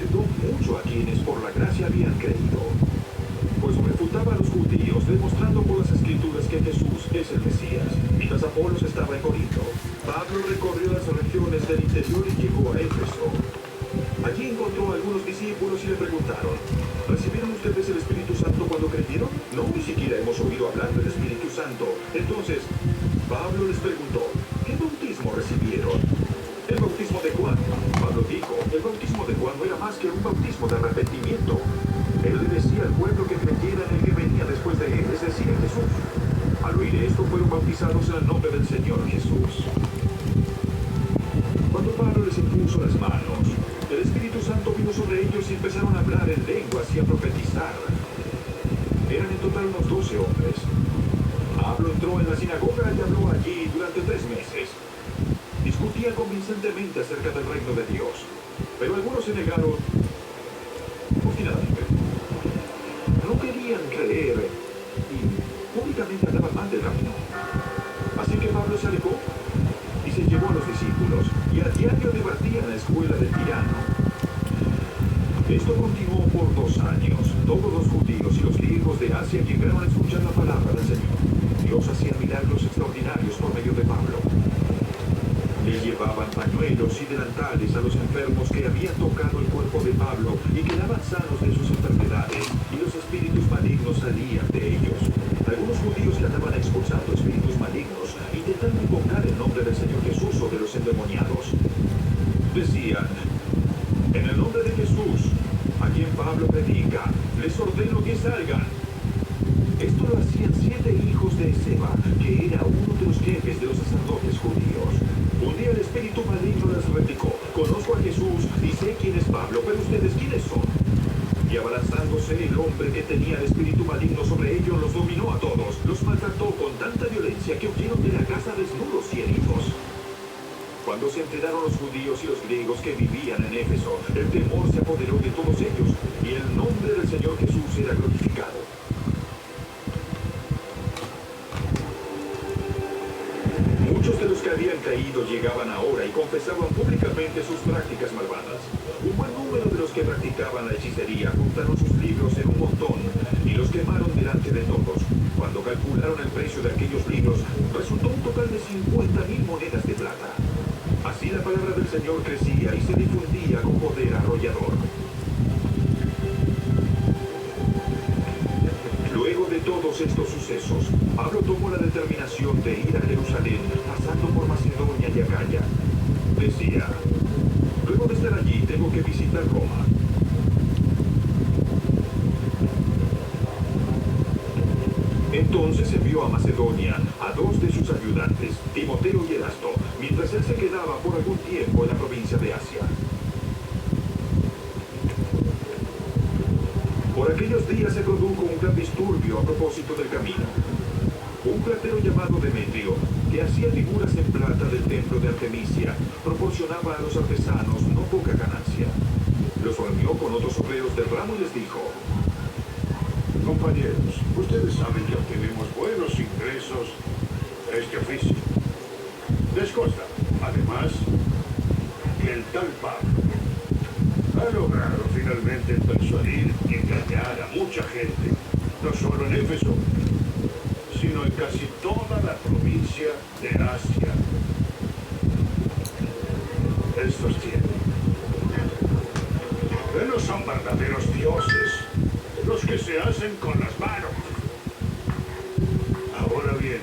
agradó mucho a quienes por la gracia habían creído, pues refutaba a los judíos, demostrando por las escrituras que Jesús es el Mesías. Mientras Apolos estaba en Corinto, Pablo recorrió las regiones del interior y llegó a Éfeso. Allí encontró a algunos discípulos y le preguntaron: ¿recibieron ustedes el Espíritu Santo cuando creyeron? No, ni siquiera hemos oído hablar del Espíritu Santo. Entonces, Pablo les preguntó: ¿qué bautismo recibieron? El bautismo de Juan. Pablo dijo: el bautismo de Juan no era más que un bautismo de arrepentimiento. Él le decía al pueblo que creyera en el que venía después de él, es decir, en Jesús. Al oír esto, fueron bautizados en el nombre del Señor Jesús. Cuando Pablo les impuso las manos, el Espíritu Santo vino sobre ellos y empezaron a hablar en lenguas y a profetizar. Eran en total unos 12 hombres. Pablo entró en la sinagoga y habló allí durante 3 meses. Discutía convincentemente acerca del reino de Dios, pero algunos se negaron obstinadamente. No querían creer y públicamente hablaban mal del camino. Así que Pablo se alejó y se llevó a los discípulos, y a diario debatía en la escuela del tirano. Esto continuó por 2 años. Todos los judíos y los griegos de Asia llegaron a escuchar la palabra del Señor. Dios hacía milagros extraordinarios por medio de Pablo. Le llevaban pañuelos y delantales a los enfermos que habían tocado el cuerpo de Pablo y quedaban sanos de sus enfermedades, y los espíritus malignos salían de ellos. Algunos judíos que andaban expulsando espíritus malignos, intentando invocar el nombre del Señor Jesús o de los endemoniados, decían: en el nombre de Jesús, a quien Pablo predica, les ordeno que salgan. Esto lo hacían 7 hijos de Seba, que era uno de los jefes de los sacerdotes judíos. Un día el espíritu maligno les replicó: conozco a Jesús y sé quién es Pablo, pero ustedes, ¿quiénes son? Y abalanzándose, el hombre que tenía el espíritu maligno sobre ellos los dominó a todos. Los maltrató con tanta violencia que huyeron de la casa desnudos y heridos. Cuando se enteraron los judíos y los griegos que vivían en Éfeso, el temor se apoderó de todos ellos, y el nombre del Señor Jesús era glorificado. Muchos de los que habían caído llegaban ahora y confesaban públicamente sus prácticas malvadas. Un buen número de los que practicaban la hechicería juntaron sus libros en un montón y los quemaron delante de todos. Cuando calcularon el precio de aquellos libros, resultó un total de 50.000 monedas de plata. Así la palabra del Señor crecía y se difundía con poder arrollador. Luego de todos estos sucesos, Pablo tomó la determinación de ir a Jerusalén, pasando por Macedonia y Acaya. Decía: luego de estar allí, tengo que visitar Roma. Entonces envió a Macedonia a 2 de sus ayudantes, Timoteo y Erasto, mientras él se quedaba por algún tiempo en la provincia de Asia. Por aquellos días se produjo un gran disturbio a propósito del camino. Un platero llamado Demetrio, que hacía figuras en plata del templo de Artemisia, proporcionaba a los artesanos no poca ganancia. Los reunió con otros obreros del ramo y les dijo: compañeros, ustedes saben que obtenemos buenos ingresos de este oficio. Les consta, además, que el tal Pablo ha logrado finalmente persuadir y engañar a mucha gente, no solo en Éfeso, sino en casi toda la provincia de Asia. Él sostiene que no son verdaderos dioses los que se hacen con las manos. Ahora bien,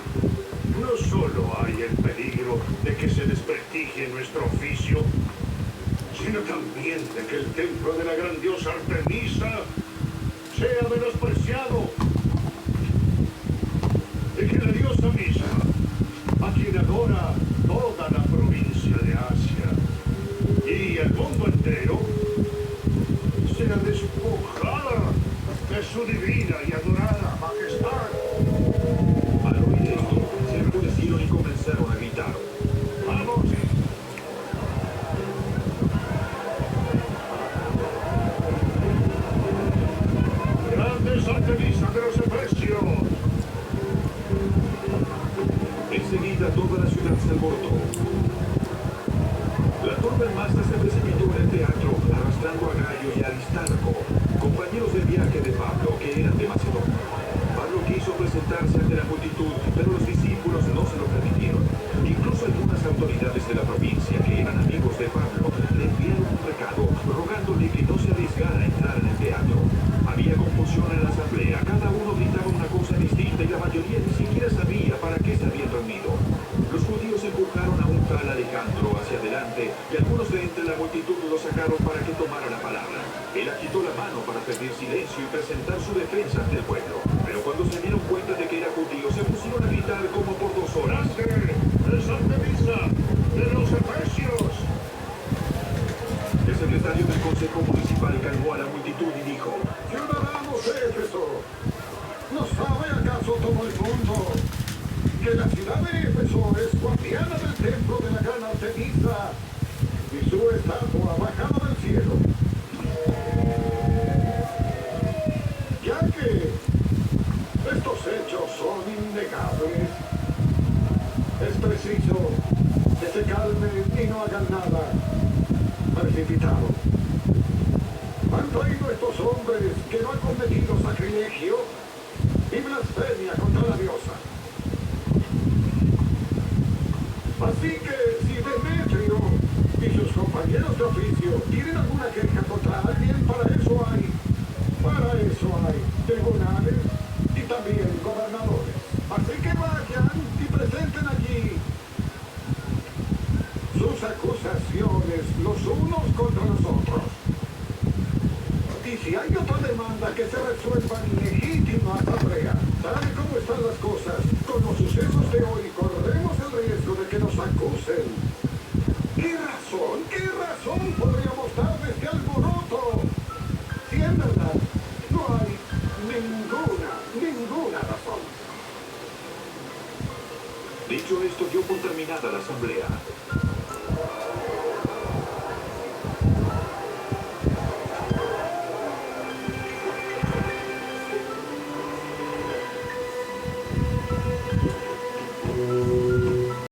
no solo hay el peligro de que se desprestigie nuestro oficio, sino también de que el templo de la gran diosa Artemisa sea menospreciado, de que la diosa misma, a quien adora toda la provincia de Asia y el mundo entero, sea despojada de su divina y adorada majestad. Al oír esto, se enfurecieron y comenzaron a gritar: ¡Vamos! ¡Grandes Artemisa de los Efesios! Enseguida toda la ciudad se alborotó. La turba en masa se precipitó en el teatro prepararon para que tomara la palabra. Él agitó la mano para pedir silencio y presentar su defensa ante el pueblo. Pero cuando se dieron cuenta de que era judío, se pusieron a gritar como por 2 horas. ¡Es Artemisa de los Efesios! El secretario del Consejo Municipal calmó a la multitud y dijo: ¡Ciudadanos de Éfeso! ¿No sabe acaso todo el mundo que la ciudad de Éfeso es guardiana del templo de la gran Artemisa y su estatua bajada del cielo? Ya que estos hechos son innegables, es preciso que se calmen y no hagan nada precipitado. Han traído estos hombres que no han cometido sacrilegio y blasfemia contra la diosa. Así que si Demetrio y sus compañeros de oficio tienen alguna queja contra alguien, para eso hay tribunales y también gobernadores. Así que vayan y presenten allí sus acusaciones los unos contra los otros. Y si hay otra demanda, que se resuelva en legítima asamblea. Tal y como están las cosas, con los sucesos de hoy, corremos el riesgo de que nos acusen. ¿Qué razón podríamos dar de este alboroto? Si en verdad no hay ninguna razón. Dicho esto, dio por terminada la asamblea.